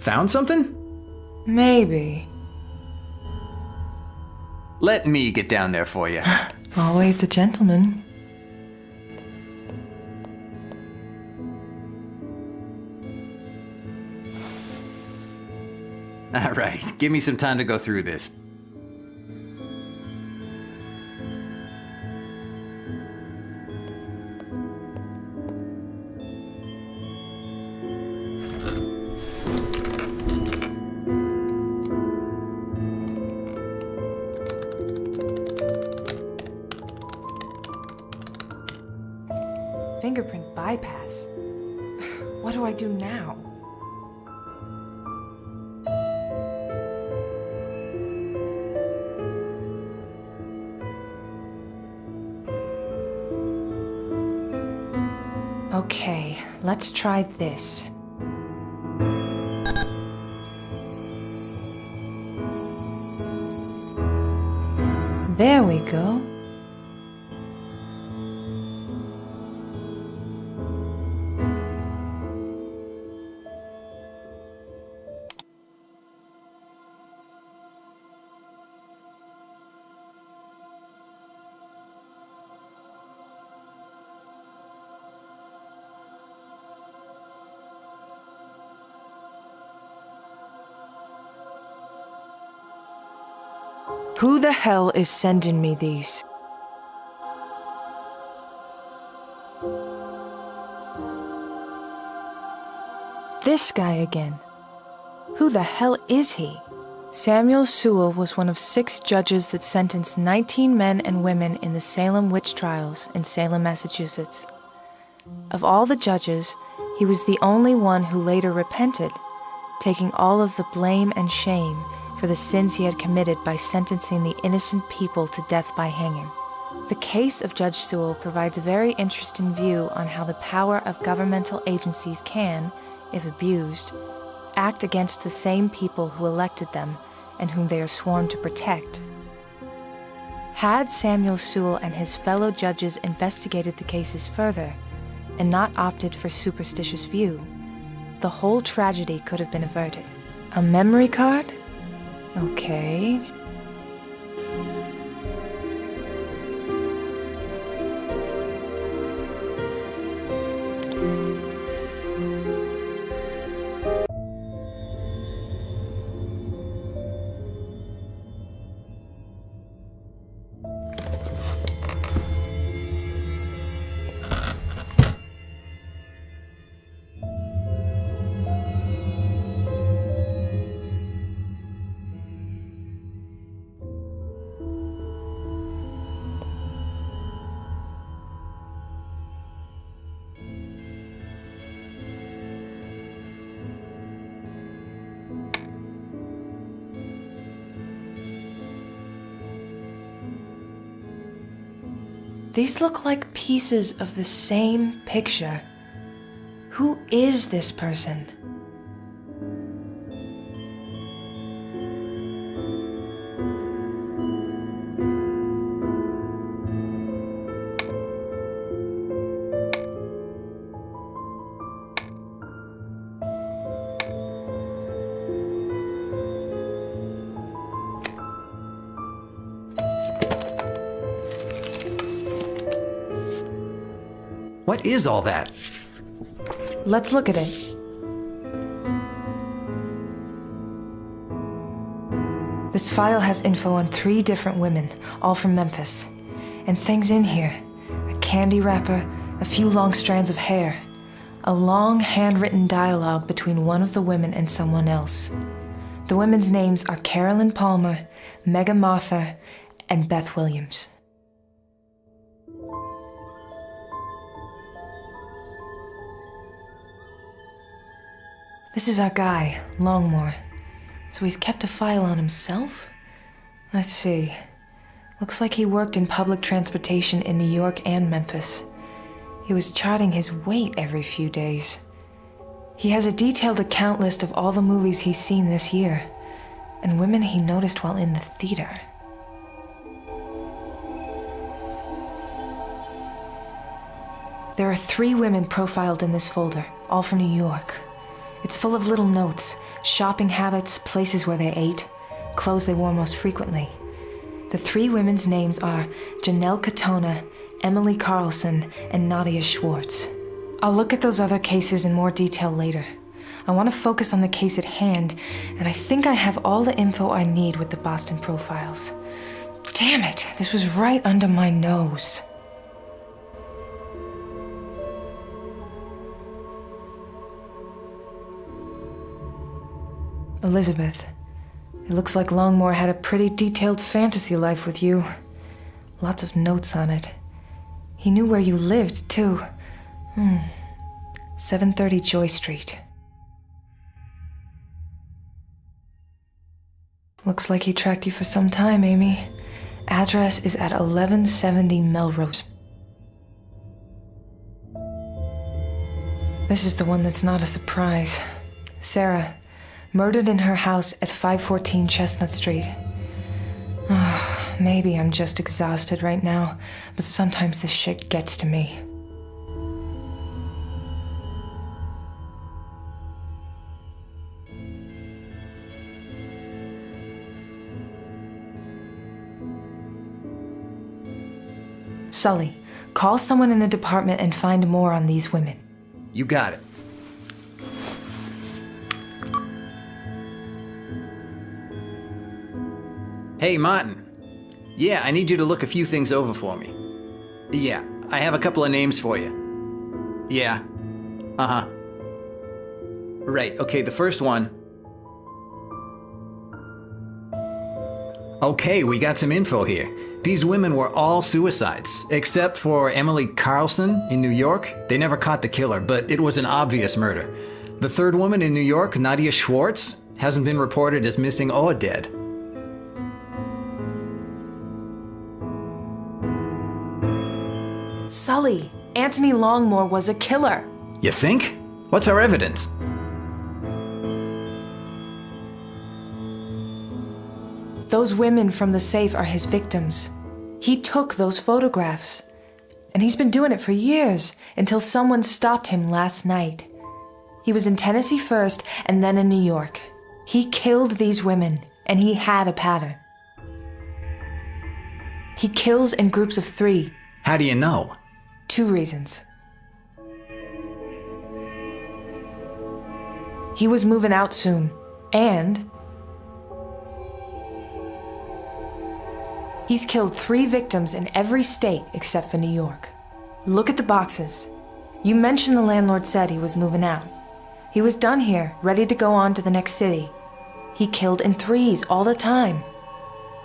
Found something? Maybe. Let me get down there for you. Always the gentleman. All right, give me some time to go through this. Fingerprint bypass. What do I do now? Okay, let's try this. There we go. Who the hell is sending me these? This guy again. Who the hell is he? Samuel Sewell was one of 6 judges that sentenced 19 men and women in the Salem witch trials in Salem, Massachusetts. Of all the judges, he was the only one who later repented, taking all of the blame and shame for the sins he had committed by sentencing the innocent people to death by hanging. The case of Judge Sewell provides a very interesting view on how the power of governmental agencies can, if abused, act against the same people who elected them and whom they are sworn to protect. Had Samuel Sewell and his fellow judges investigated the cases further and not opted for superstitious view, the whole tragedy could have been averted. A memory card? Okay. These look like pieces of the same picture. Who is this person? What is all that? Let's look at it. This file has info on 3 different women, all from Memphis. And things in here. A candy wrapper, a few long strands of hair. A long handwritten dialogue between one of the women and someone else. The women's names are Carolyn Palmer, Megan Martha, and Beth Williams. This is our guy, Longmore. So he's kept a file on himself? Let's see. Looks like he worked in public transportation in New York and Memphis. He was charting his weight every few days. He has a detailed account list of all the movies he's seen this year, and women he noticed while in the theater. There are 3 women profiled in this folder, all from New York. It's full of little notes, shopping habits, places where they ate, clothes they wore most frequently. The 3 women's names are Janelle Katona, Emily Carlson, and Nadia Schwartz. I'll look at those other cases in more detail later. I want to focus on the case at hand, and I think I have all the info I need with the Boston profiles. Damn it, this was right under my nose. Elizabeth, it looks like Longmore had a pretty detailed fantasy life with you. Lots of notes on it. He knew where you lived, too. 730 Joy Street. Looks like he tracked you for some time, Amy. Address is at 1170 Melrose. This is the one that's not a surprise. Sarah, murdered in her house at 514 Chestnut Street. Maybe I'm just exhausted right now, but sometimes this shit gets to me. Sully, call someone in the department and find more on these women. You got it. Hey, Martin. Yeah, I need you to look a few things over for me. Yeah, I have a couple of names for you. Yeah. Uh-huh. Right, okay, the first one. Okay, we got some info here. These women were all suicides, except for Emily Carlson in New York. They never caught the killer, but it was an obvious murder. The third woman in New York, Nadia Schwartz, hasn't been reported as missing or dead. Sully, Anthony Longmore was a killer. You think? What's our evidence? Those women from the safe are his victims. He took those photographs. And he's been doing it for years, until someone stopped him last night. He was in Tennessee first, and then in New York. He killed these women, and he had a pattern. He kills in groups of 3. How do you know? 2 reasons. He was moving out soon, and he's killed 3 victims in every state except for New York. Look at the boxes. You mentioned the landlord said he was moving out. He was done here, ready to go on to the next city. He killed in 3s all the time.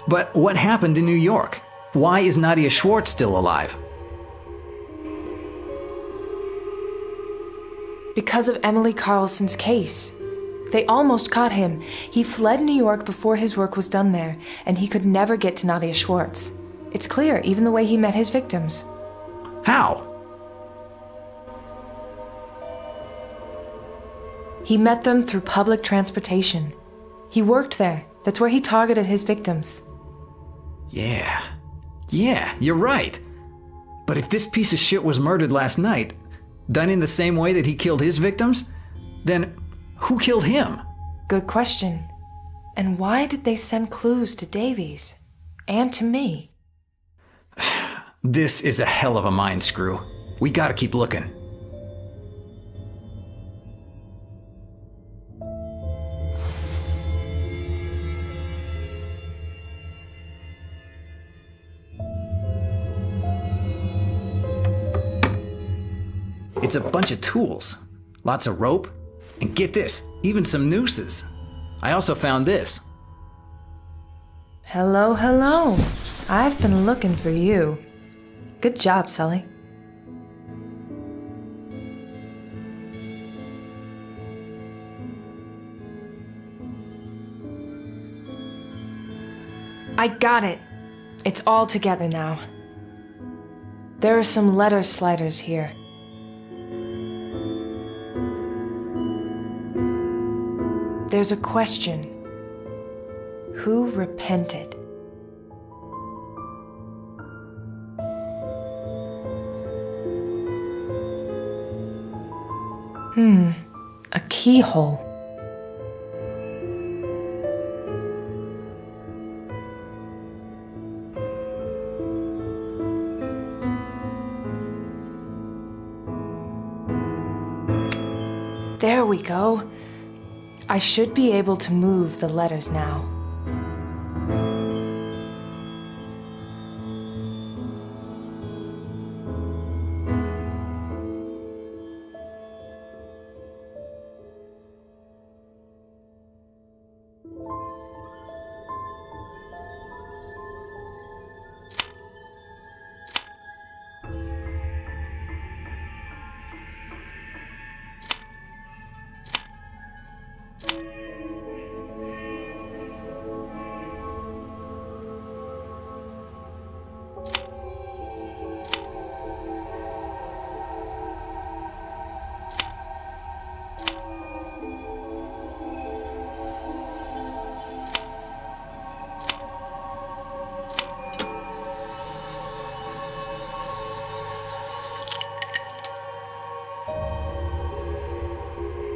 But what happened in New York? Why is Nadia Schwartz still alive? Because of Emily Carlson's case. They almost caught him. He fled New York before his work was done there, and he could never get to Nadia Schwartz. It's clear, even the way he met his victims. How? He met them through public transportation. He worked there. That's where he targeted his victims. Yeah, you're right. But if this piece of shit was murdered last night, done in the same way that he killed his victims, then who killed him? Good question. And why did they send clues to Davies? And to me? This is a hell of a mind screw. We gotta keep looking. It's a bunch of tools. Lots of rope. And get this, even some nooses. I also found this. Hello. I've been looking for you. Good job, Sully. I got it. It's all together now. There are some letter sliders here. There's a question. Who repented? A key keyhole. There we go. I should be able to move the letters now.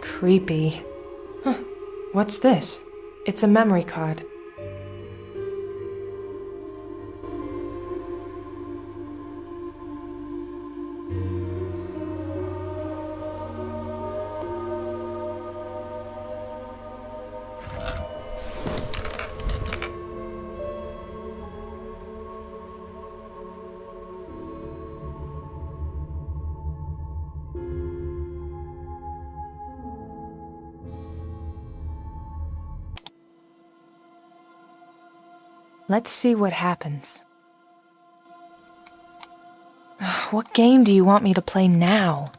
Creepy. Huh. What's this? It's a memory card. Let's see what happens. What game do you want me to play now?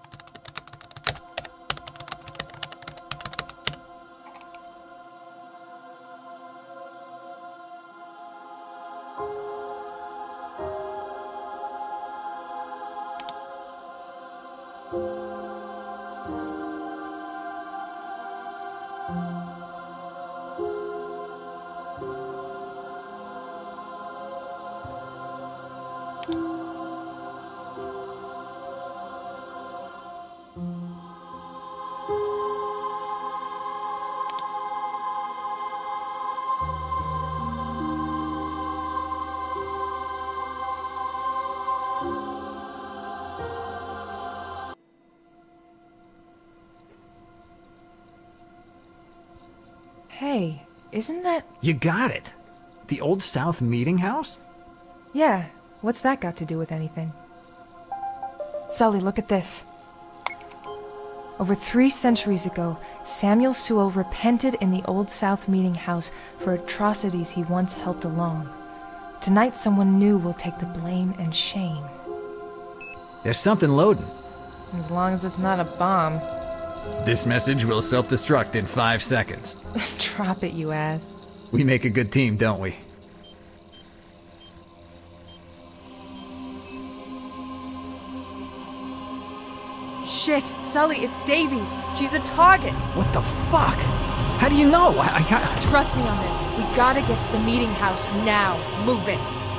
Hey, isn't that... You got it. The Old South Meeting House? Yeah, what's that got to do with anything? Sully, look at this. Over 3 centuries ago, Samuel Sewell repented in the Old South Meeting House for atrocities he once helped along. Tonight, someone new will take the blame and shame. There's something loading. As long as it's not a bomb. This message will self-destruct in 5 seconds. Drop it, you ass. We make a good team, don't we? Shit, Sully, it's Davies. She's a target. What the fuck? How do you know? I can't... Trust me on this. We gotta get to the meeting house now. Move it.